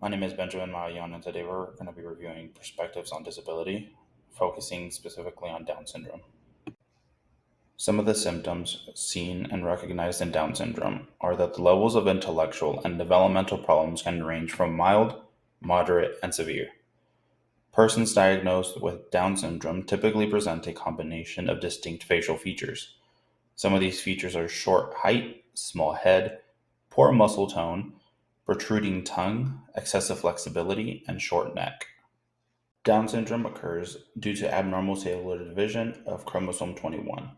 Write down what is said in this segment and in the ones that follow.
My name is Benjamin Mayan, and today we're going to be reviewing perspectives on disability, focusing specifically on Down syndrome. Some of the symptoms seen and recognized in Down syndrome are that the levels of intellectual and developmental problems can range from mild, moderate, and severe. Persons diagnosed with Down syndrome typically present a combination of distinct facial features. Some of these features are short height, small head, poor muscle tone, protruding tongue, excessive flexibility, and short neck. Down syndrome occurs due to abnormal cellular division of chromosome 21.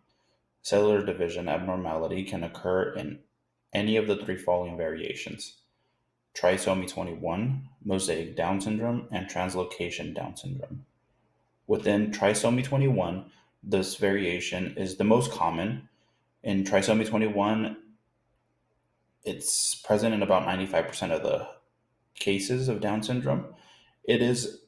Cellular division abnormality can occur in any of the three following variations: trisomy 21, mosaic Down syndrome, and translocation Down syndrome. Within trisomy 21, this variation is the most common. In trisomy 21, it's present in about 95% of the cases of Down syndrome. It is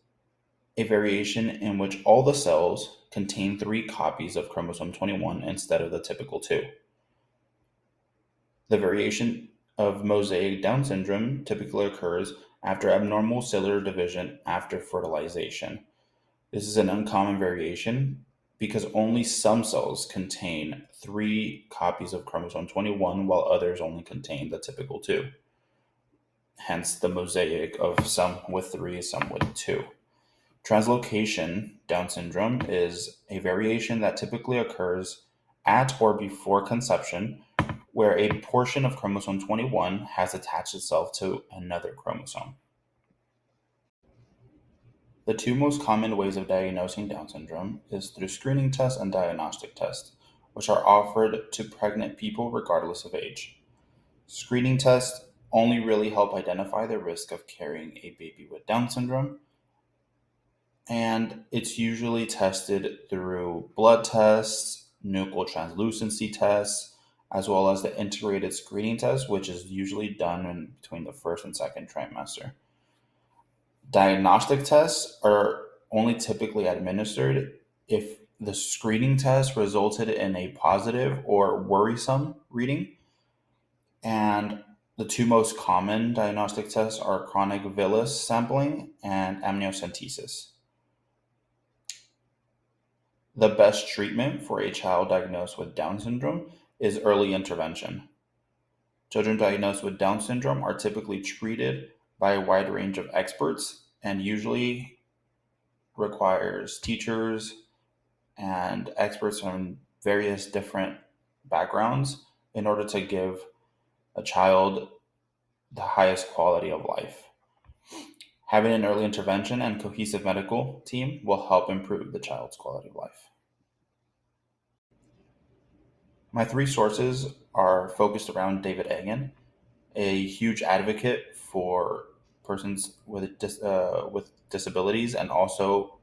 a variation in which all the cells contain three copies of chromosome 21 instead of the typical two. The variation of mosaic Down syndrome typically occurs after abnormal cellular division after fertilization. This is an uncommon variation because only some cells contain three copies of chromosome 21 while others only contain the typical two. Hence the mosaic of some with three, some with two. Translocation Down syndrome is a variation that typically occurs at or before conception, where a portion of chromosome 21 has attached itself to another chromosome. The two most common ways of diagnosing Down syndrome is through screening tests and diagnostic tests, which are offered to pregnant people regardless of age. Screening tests only really help identify the risk of carrying a baby with Down syndrome, and it's usually tested through blood tests, nuchal translucency tests, as well as the integrated screening test, which is usually done in between the first and second trimester. Diagnostic tests are only typically administered if the screening test resulted in a positive or worrisome reading. And the two most common diagnostic tests are chronic villus sampling and amniocentesis. The best treatment for a child diagnosed with Down syndrome is early intervention. Children diagnosed with Down syndrome are typically treated by a wide range of experts and usually requires teachers and experts from various different backgrounds in order to give a child the highest quality of life. Having an early intervention and cohesive medical team will help improve the child's quality of life. My three sources are focused around David Egan, a huge advocate for persons with disabilities and also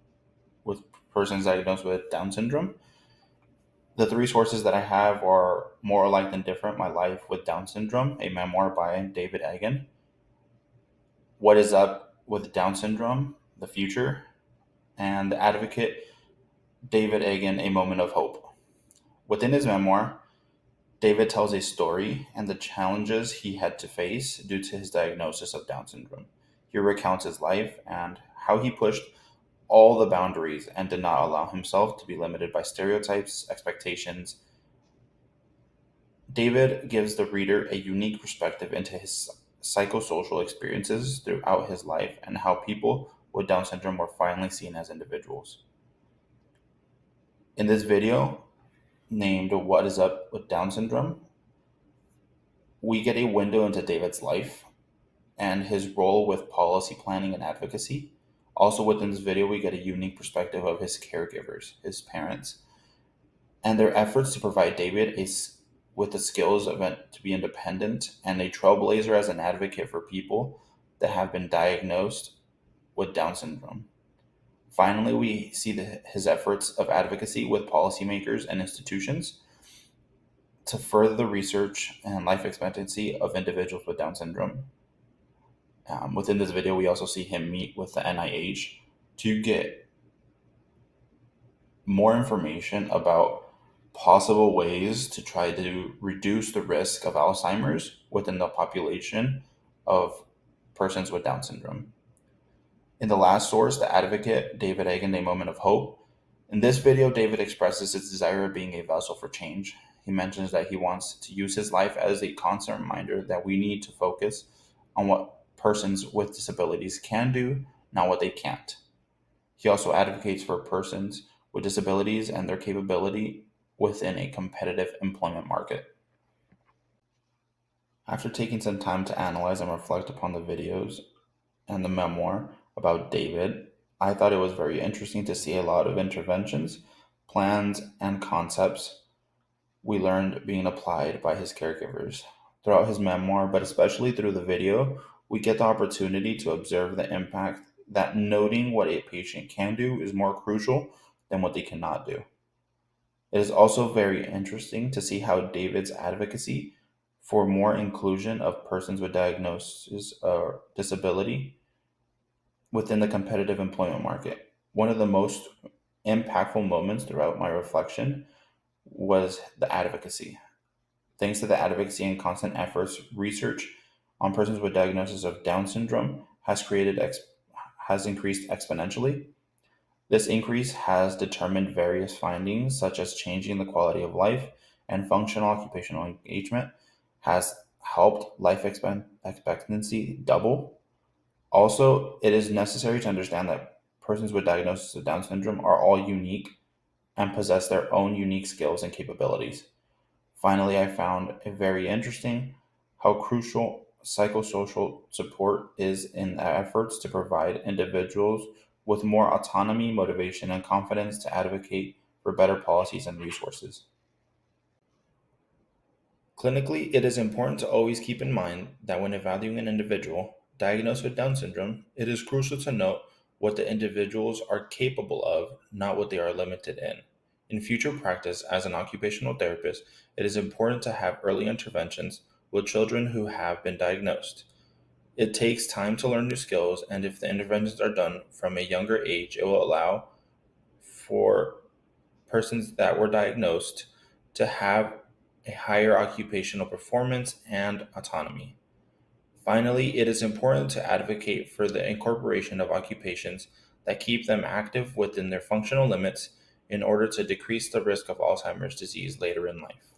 with persons diagnosed with Down syndrome. The three sources that I have are More Alike Than Different: My Life with Down Syndrome, a memoir by David Egan; What Is Up with Down Syndrome: The Future; and The Advocate, David Egan, A Moment of Hope. Within his memoir, David tells a story and the challenges he had to face due to his diagnosis of Down syndrome. He recounts his life and how he pushed all the boundaries and did not allow himself to be limited by stereotypes, expectations. David gives the reader a unique perspective into his psychosocial experiences throughout his life and how people with Down syndrome were finally seen as individuals. In this video, named What Is Up with Down Syndrome, we get a window into David's life and his role with policy planning and advocacy. Also, within this video, we get a unique perspective of his caregivers, his parents, and their efforts to provide David with the skills to be independent and a trailblazer as an advocate for people that have been diagnosed with Down syndrome. Finally, we see his efforts of advocacy with policymakers and institutions to further the research and life expectancy of individuals with Down syndrome. Within this video, we also see him meet with the NIH to get more information about possible ways to try to reduce the risk of Alzheimer's within the population of persons with Down syndrome. In the last source, The Advocate, David Egan, A Moment of Hope. In this video, David expresses his desire of being a vessel for change. He mentions that he wants to use his life as a constant reminder that we need to focus on what persons with disabilities can do, not what they can't. He also advocates for persons with disabilities and their capability within a competitive employment market. After taking some time to analyze and reflect upon the videos and the memoir about David, I thought it was very interesting to see a lot of interventions, plans, and concepts we learned being applied by his caregivers. Throughout his memoir, but especially through the video, we get the opportunity to observe the impact that noting what a patient can do is more crucial than what they cannot do. It is also very interesting to see how David's advocacy for more inclusion of persons with diagnosis or disability within the competitive employment market. One of the most impactful moments throughout my reflection was the advocacy. Thanks to the advocacy and constant efforts, research on persons with diagnosis of Down syndrome has increased exponentially. This increase has determined various findings, such as changing the quality of life and functional occupational engagement, has helped life expectancy double. Also, it is necessary to understand that persons with diagnosis of Down syndrome are all unique and possess their own unique skills and capabilities. Finally, I found it very interesting how crucial psychosocial support is in the efforts to provide individuals with more autonomy, motivation, and confidence to advocate for better policies and resources. Clinically, it is important to always keep in mind that when evaluating an individual diagnosed with Down syndrome, it is crucial to note what the individuals are capable of, not what they are limited in. In future practice as an occupational therapist, it is important to have early interventions with children who have been diagnosed. It takes time to learn new skills, and if the interventions are done from a younger age, it will allow for persons that were diagnosed to have a higher occupational performance and autonomy. Finally, it is important to advocate for the incorporation of occupations that keep them active within their functional limits in order to decrease the risk of Alzheimer's disease later in life.